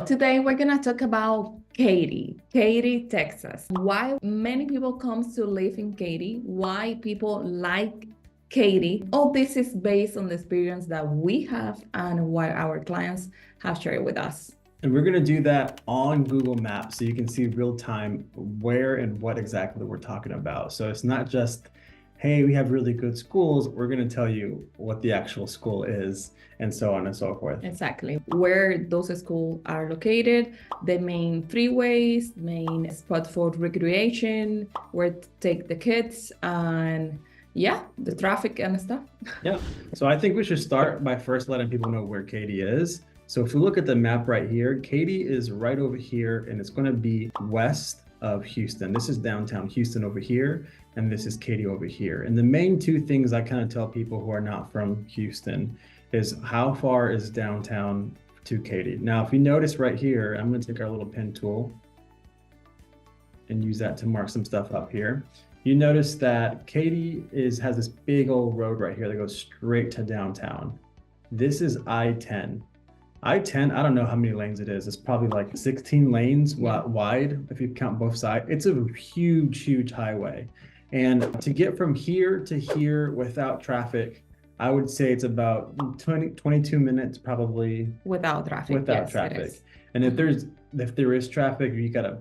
today we're gonna talk about Katy, Texas. Why many people come to live in Katy, why people like Katy. All this is based on the experience that we have and what our clients have shared with us. And we're going to do that on Google Maps so you can see real time where and what exactly we're talking about. So it's not just, hey, we have really good schools. We're going to tell you what the actual school is and so on and so forth. Exactly. Where those schools are located, the main freeways, main spot for recreation, where to take the kids, and yeah, the traffic and stuff. Yeah. So I think we should start by first letting people know where Katy is. So if we look at the map right here, Katy is right over here, and it's going to be west of Houston. This is downtown Houston over here, and this is Katy over here. And the main two things I kind of tell people who are not from Houston is how far is downtown to Katy. Now, if you notice right here, I'm going to take our little pen tool and use that to mark some stuff up here. You notice that Katy has this big old road right here that goes straight to downtown. This is I-10. I-10, I don't know how many lanes it is. It's probably like 16 lanes wide if you count both sides. It's a huge, huge highway. And to get from here to here without traffic, I would say it's about 22 minutes probably. Without traffic. Without traffic. And if there is traffic, you gotta,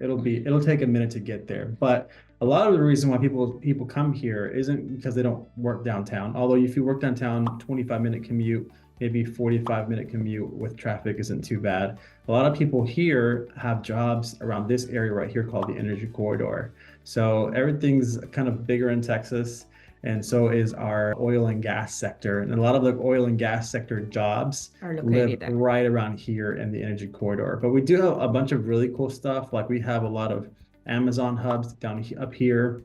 it'll take a minute to get there. But a lot of the reason why people come here isn't because they don't work downtown. Although if you work downtown, 25-minute commute, maybe 45-minute commute with traffic isn't too bad. A lot of people here have jobs around this area right here called the Energy Corridor. So everything's kind of bigger in Texas, and so is our oil and gas sector. And a lot of the oil and gas sector jobs live right around here in the Energy Corridor. But we do have a bunch of really cool stuff. Like we have a lot of Amazon hubs up here.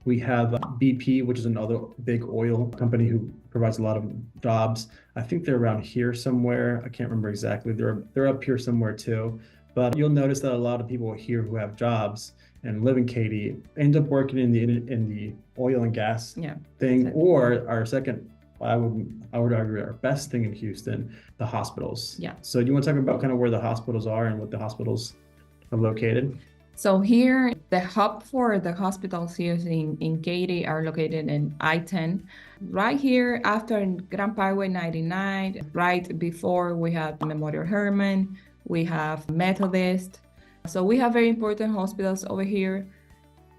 We have BP, which is another big oil company who provides a lot of jobs. I think they're around here somewhere. I can't remember exactly. They're up here somewhere too. But you'll notice that a lot of people here who have jobs and live in Katy end up working in the oil and gas thing. Exactly. Or our second, I would argue our best thing in Houston, the hospitals. Yeah. So do you want to talk about kind of where the hospitals are and what the hospitals are located? So here, the hub for the hospitals here in Katy are located in I-10. Right here after Grand Parkway 99, right before we have Memorial Hermann, we have Methodist. So we have very important hospitals over here.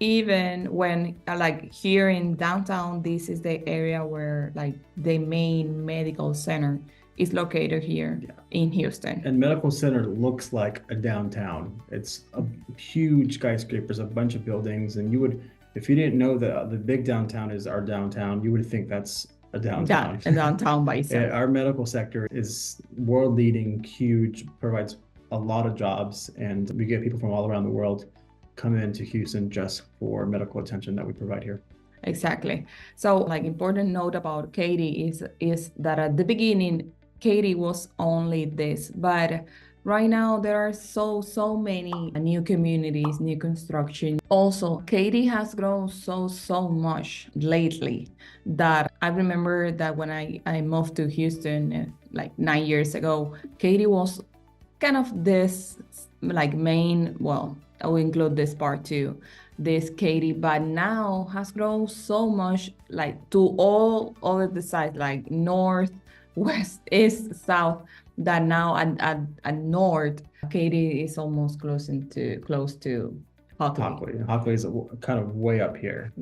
Even when like here in downtown, this is the area where like the main medical center is located here in Houston. And medical center looks like a downtown. It's a huge skyscrapers, a bunch of buildings, and you would, if you didn't know that the big downtown is our downtown, you would think that's a downtown. Yeah, a downtown by itself. Our medical sector is world leading, huge, provides a lot of jobs, and we get people from all around the world come into Houston just for medical attention that we provide here. Exactly. So like important note about Katy is that at the beginning, Katy was only this, but right now there are so many new communities, new construction. Also, Katy has grown so much lately that I remember that when I moved to Houston like 9 years ago, Katy was kind of this like main, well, I will include this part too, this Katy, but now has grown so much like to all of the sides, like north, west, east, south, that now at north, Katy is almost close to Hockley. Hockley is kind of way up here.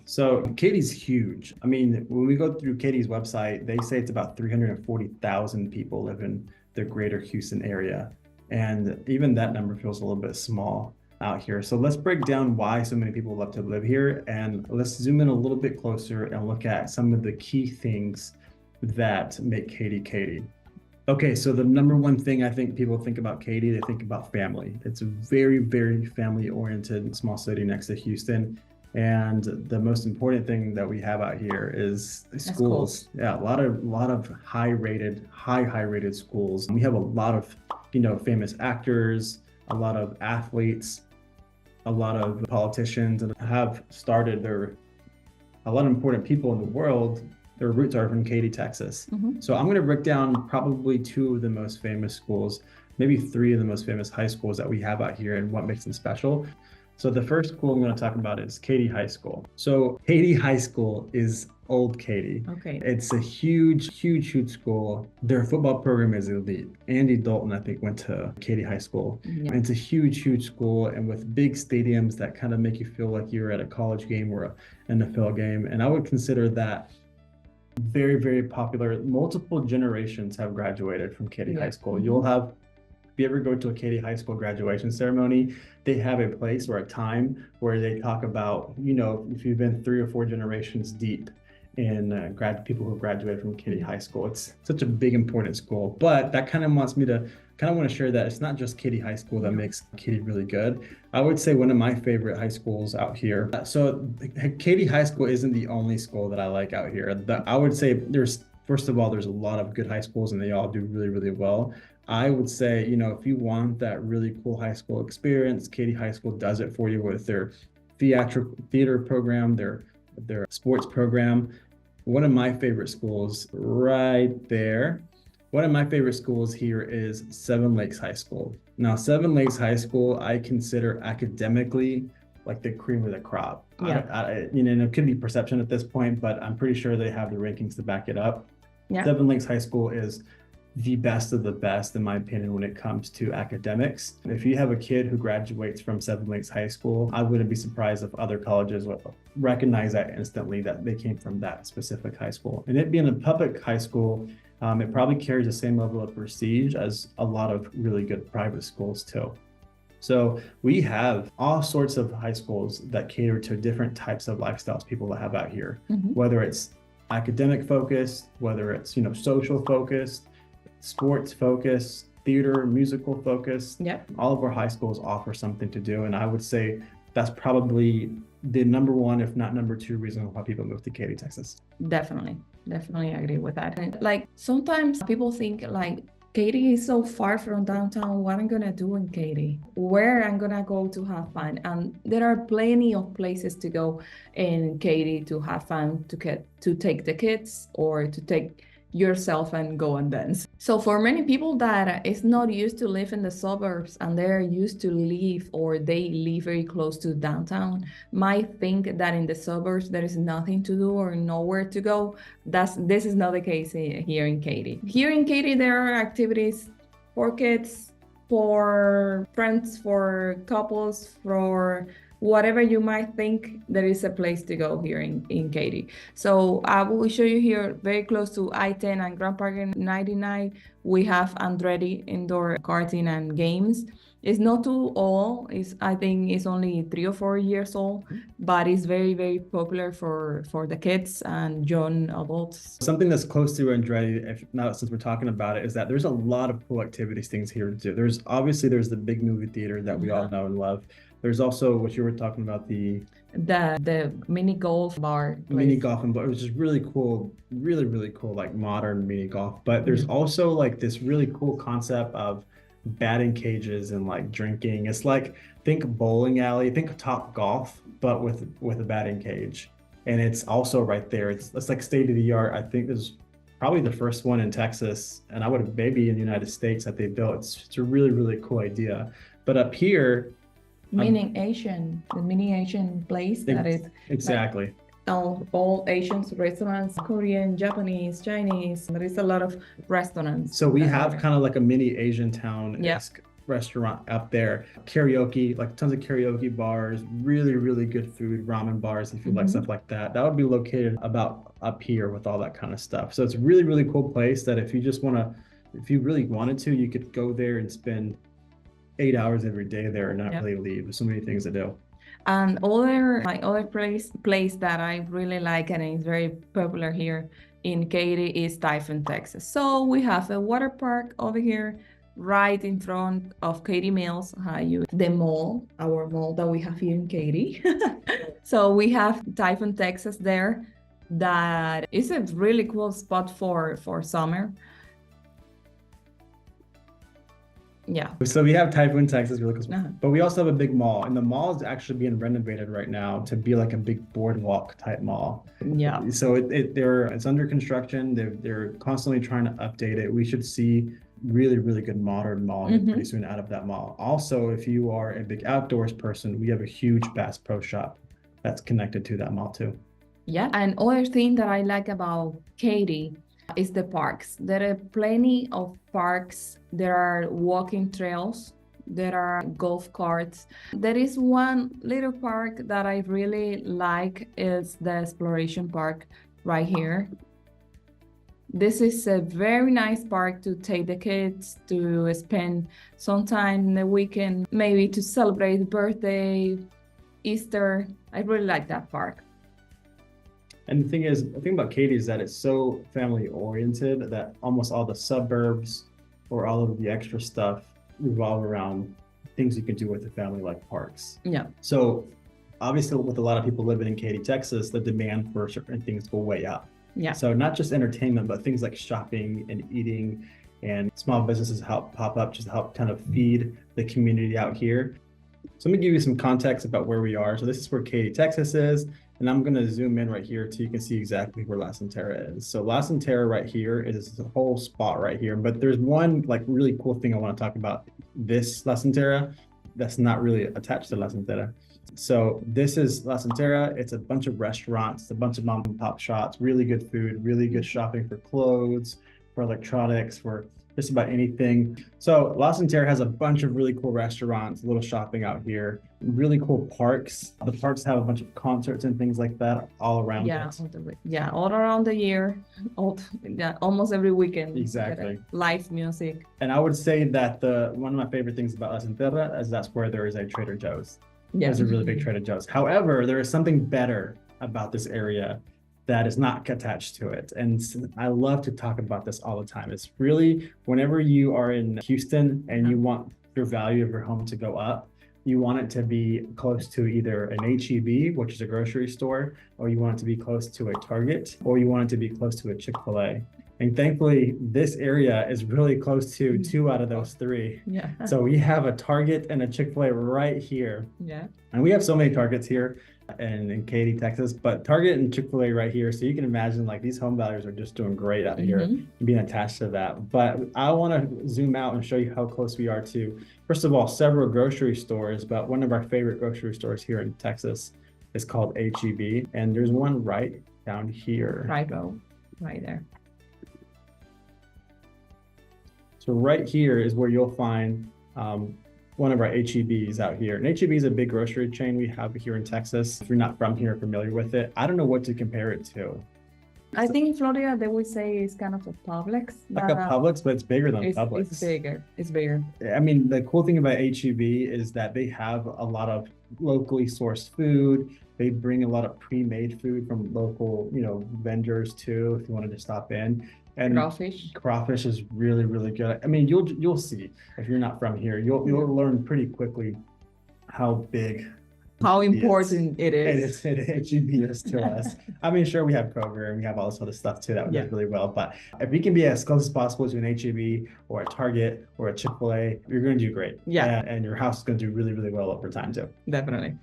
So Katy's huge. I mean, when we go through Katy's website, they say it's about 340,000 people live in the greater Houston area. And even that number feels a little bit small out here. So let's break down why so many people love to live here. And let's zoom in a little bit closer and look at some of the key things that make Katy Katy. Okay, so the number one thing I think people think about Katy, they think about family. It's a very, very family-oriented small city next to Houston. And the most important thing that we have out here is schools. Yeah, a lot of high-rated schools. We have a lot of, famous actors, a lot of athletes, a lot of politicians, and have started a lot of important people in the world. Their roots are from Katy, Texas. So I'm going to break down probably two of the most famous schools. maybe three of the most famous high schools that we have out here and what makes them special. So the first school I'm going to talk about is Katy High School. So Katy High School is old Katy. Okay. It's a huge school. Their football program is elite. Andy Dalton, I think, went to Katy High School. Yeah. It's a huge school, and with big stadiums that kind of make you feel like you're at a college game or an NFL game. And I would consider that very popular. Multiple generations have graduated from Katy High School. You'll have, if you ever go to a Katy High School graduation ceremony, they have a place or a time where they talk about, you know, if you've been 3 or 4 generations deep in people who graduated from Katy High School. It's such a big, important school. But that kind of wants me to want to share that it's not just Katy High School that makes Katy really good. I would say one of my favorite high schools out here. So Katy High School isn't the only school that I like out here. I would say first of all, there's a lot of good high schools and they all do really well. I would say, you know, if you want that really cool high school experience, Katy High School does it for you with their theater program, their sports program. One of my favorite schools right there. One of my favorite schools here is Seven Lakes High School. Now, Seven Lakes High School, I consider academically like the cream of the crop. Yeah. You know, it could be perception at this point, but I'm pretty sure they have the rankings to back it up. Yeah. Seven Lakes High School is the best of the best, in my opinion, when it comes to academics. If you have a kid who graduates from Seven Lakes High School, I wouldn't be surprised if other colleges would recognize that instantly, that they came from that specific high school. And it being a public high school, it probably carries the same level of prestige as a lot of really good private schools too. So we have all sorts of high schools that cater to different types of lifestyles people have out here, whether it's academic focused, whether it's, you know, social focused, sports focused, theater, musical focused. Yep. All of our high schools offer something to do. And I would say that's probably the number one, if not number 2 reason why people move to Katy, Texas. Definitely agree with that. And like sometimes people think like Katy is so far from downtown. What I'm gonna do in Katy? Where I'm gonna go to have fun? And there are plenty of places to go in Katy to have fun, to take the kids or to take yourself and go and dance. So for many people that is not used to live in the suburbs and they're used to live or they live very close to downtown, might think that in the suburbs there is nothing to do or nowhere to go. This is not the case here in Katy. Here in Katy, there are activities for kids, for friends, for couples, for whatever you might think, there is a place to go here in Katy. So I will show you here very close to I-10 and Grand Park 99. We have Andretti indoor karting and games. It's not too old. I think it's only 3 or 4 years old, but it's very popular for the kids and young adults. Something that's close to Andretti, now since we're talking about it, is that there's a lot of cool activities, things here to do. There's the big movie theater that we all know and love. There's also what you were talking about, the mini golf bar. Mini golf and bar, which is really cool, really cool, like modern mini golf. But there's also like this really cool concept of batting cages and like drinking. It's like, think bowling alley, think Top Golf, but with a batting cage. And it's also right there. It's like state of the art. I think this is probably the first one in Texas, and I would maybe in the United States that they built. It's a really cool idea. But up here, the mini Asian place that is exactly like all Asian restaurants, Korean, Japanese, Chinese. There is a lot of restaurants. So we have kind of like a mini Asian town-esque restaurant up there. Karaoke, like tons of karaoke bars, really good food, ramen bars if you like stuff like that. That would be located about up here with all that kind of stuff. So it's a really cool place that if you really wanted to, you could go there and spend 8 hours every day there and not really leave. There's so many things to do. And other place that I really like and is very popular here in Katy is Typhoon, Texas. So we have a water park over here right in front of Katy Mills, the mall, our mall that we have here in Katy. So we have Typhoon, Texas there. That is a really cool spot for summer. Yeah. So we have Typhoon, Texas, really cool. But we also have a big mall, and the mall is actually being renovated right now to be like a big boardwalk type mall. Yeah. So it's under construction. They're constantly trying to update it. We should see really, really good modern mall pretty soon out of that mall. Also, if you are a big outdoors person, we have a huge Bass Pro Shop that's connected to that mall too. Yeah, and other thing that I like about Katy is the parks. There are plenty of parks. There are walking trails. There are golf carts. There is one little park that I really like is the Exploration Park right here. This is a very nice park to take the kids to spend some time in the weekend, maybe to celebrate birthday, Easter. I really like that park. And the thing about Katy is that it's so family oriented that almost all the suburbs or all of the extra stuff revolve around things you can do with the family, like parks. Yeah. So obviously with a lot of people living in Katy, Texas, the demand for certain things go way up. Yeah. So not just entertainment, but things like shopping and eating, and small businesses help pop up just to help kind of feed the community out here. So let me give you some context about where we are. So this is where Katy, Texas is, and I'm going to zoom in right here so you can see exactly where La Cantera is. So La Cantera right here is the whole spot right here, but there's one like really cool thing I want to talk about. This La Cantera that's not really attached to La Cantera. So this is La Cantera. It's a bunch of restaurants, a bunch of mom and pop shops, really good food, really good shopping for clothes, for electronics, for just about anything. So La Cantera has a bunch of really cool restaurants, a little shopping out here, really cool parks. The parks have a bunch of concerts and things like that all around it. Yeah, all around the year, almost every weekend. Exactly. Live music. And I would say that one of my favorite things about La Cantera is that's where there is a Trader Joe's. Yeah. There's a really big Trader Joe's. However, there is something better about this area that is not attached to it. And I love to talk about this all the time. It's really whenever you are in Houston and you want your value of your home to go up, you want it to be close to either an H-E-B, which is a grocery store, or you want it to be close to a Target, or you want it to be close to a Chick-fil-A. And thankfully, this area is really close to 2 out of those 3. Yeah. So we have a Target and a Chick-fil-A right here. Yeah. And we have so many Targets here in Katy, Texas, but Target and Chick-fil-A right here. So you can imagine like these home values are just doing great out here, being attached to that. But I want to zoom out and show you how close we are to, first of all, several grocery stores, but one of our favorite grocery stores here in Texas is called H-E-B. And there's one right down here. Right there. So right here is where you'll find one of our H-E-Bs out here. And H-E-B is a big grocery chain we have here in Texas. If you're not from here or familiar with it, I don't know what to compare it to. I think in Florida, they would say it's kind of a Publix. Like a Publix, but it's bigger than Publix. It's bigger. I mean, the cool thing about H-E-B is that they have a lot of locally sourced food. They bring a lot of pre-made food from local, vendors too, if you wanted to stop in. And crawfish is really, really good. I mean, you'll see if you're not from here, you'll learn pretty quickly how important it is. It should be to us. I mean, sure, we have Kroger and we have all this other stuff too that we do really well. But if we can be as close as possible to an H-E-B or a Target or a Chick-fil-A, you're going to do great. Yeah. And your house is going to do really, really well over time too. Definitely.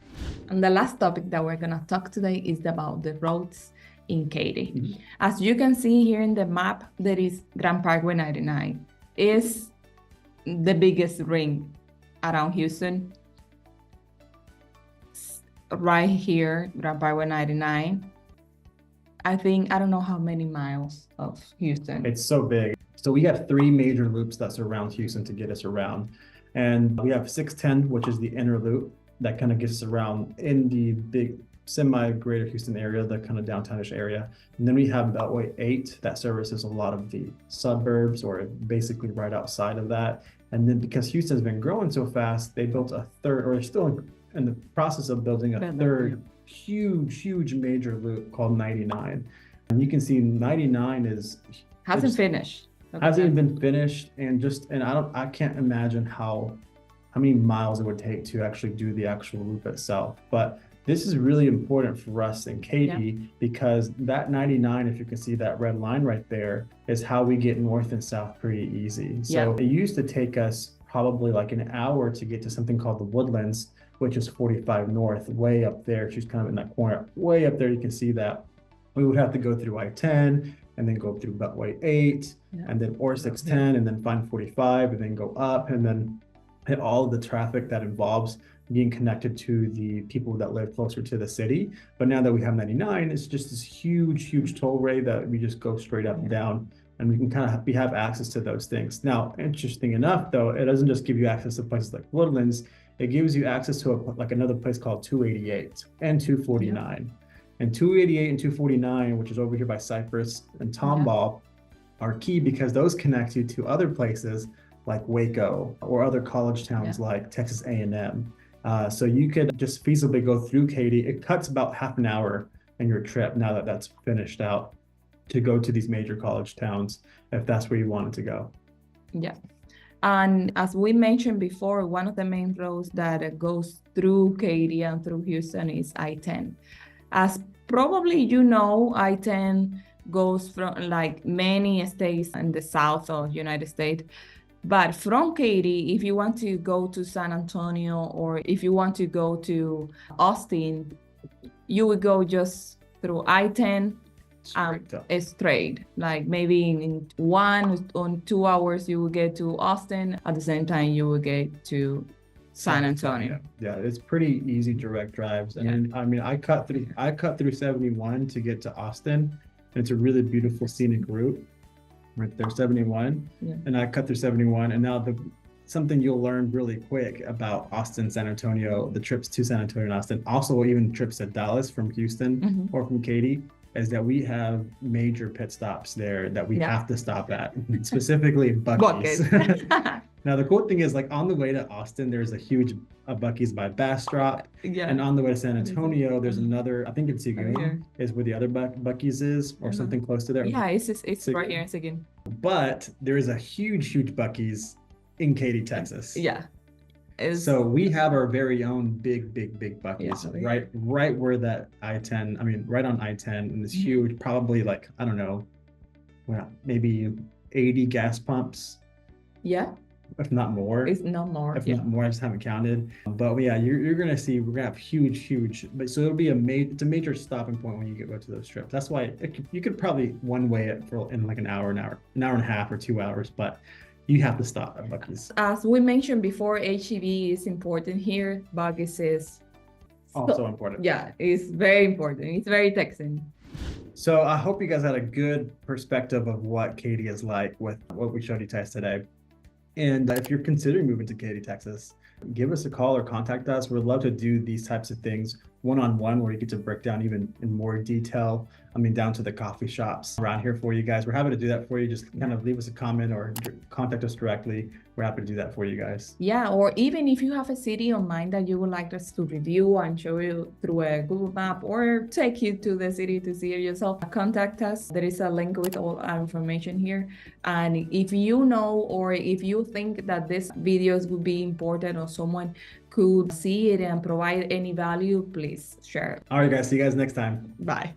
And the last topic that we're going to talk today is about the roads in Katy. As you can see here in the map, there is Grand Parkway 99. It's the biggest ring around Houston. Right here, Grand Parkway 99. I don't know how many miles of Houston. It's so big. So we have 3 major loops that surround Houston to get us around. And we have 610, which is the inner loop that kind of gets us around in the big semi-greater Houston area, the kind of downtownish area. And then we have Beltway 8 that services a lot of the suburbs or basically right outside of that. And then because Houston's been growing so fast, they built a third, or they're still in the process of building a third huge major loop called 99. And you can see 99 hasn't been finished, and I can't imagine how many miles it would take to actually do the actual loop itself. But this is really important for us in Katy because that 99, if you can see that red line right there, is how we get north and south pretty easy. So it used to take us probably like an hour to get to something called the Woodlands, which is 45 north, way up there. She's kind of in that corner, way up there. You can see that. We would have to go through I-10, and then go through Beltway 8, and then or 610, and then find 45, and then go up, and then hit all of the traffic that involves being connected to the people that live closer to the city. But now that we have 99, it's just this huge tollway that we just go straight up and down, and we can kind of have access to those things. Now, interesting enough, though, it doesn't just give you access to places like Woodlands. It gives you access to like another place called 288 and 249. And 288 and 249, which is over here by Cypress and Tomball, are key because those connect you to other places like Waco or other college towns like Texas A&M. So you could just feasibly go through Katy. It cuts about half an hour in your trip now that that's finished out to go to these major college towns if that's where you wanted to go. Yeah. And as we mentioned before, one of the main roads that goes through Katy and through Houston is I-10. As probably you know, I-10 goes from like many states in the south of United States. But from Katy, if you want to go to San Antonio or if you want to go to Austin, you would go just through I-10 straight. Like maybe in 1 or 2 hours, you will get to Austin. At the same time, you will get to San Antonio. Yeah, it's pretty easy direct drives. And I mean, I cut through 71 to get to Austin. And it's a really beautiful scenic route. Right there, 71, and I cut through 71, and now something you'll learn really quick about Austin, San Antonio, the trips to San Antonio and Austin, also even trips to Dallas from Houston or from Katy, is that we have major pit stops there that we have to stop at, specifically Buc-ee's. Now the cool thing is, like on the way to Austin, there's a huge Buc-ee's by Bastrop, and on the way to San Antonio, there's another. I think it's Seguin is where the other Buc-ee's is, or something close to there. Yeah, it's right here in Seguin. But there is a huge Buc-ee's in Katy, Texas. Yeah. So we have our very own big Buc-ee's right where that I-10. I mean, right on I-10, and this huge, probably like I don't know, well, maybe 80 gas pumps. Yeah. If not more. It's not more. If not more, I just haven't counted. But yeah, you're gonna see we're gonna have huge. But so it'll be it's a major stopping point when you go to those trips. That's why you could probably one way it in like an hour and a half or 2 hours, but you have to stop at Buc-ee's. As we mentioned before, HEB is important here. Buc-ee's is also important. Yeah, it's very important. It's very Texan. So I hope you guys had a good perspective of what Katy is like with what we showed you guys today. And if you're considering moving to Katy, Texas, give us a call or contact us. We'd love to do these types of things one-on-one where you get to break down even in more detail. I mean, down to the coffee shops around here for you guys. We're happy to do that for you. Just kind of leave us a comment or contact us directly. We're happy to do that for you guys. Yeah, or even if you have a city on mind that you would like us to review and show you through a Google map or take you to the city to see it yourself, contact us. There is a link with all our information here. And if you know or if you think that this videos would be important or someone could see it and provide any value, please share. All right, guys. See you guys next time. Bye.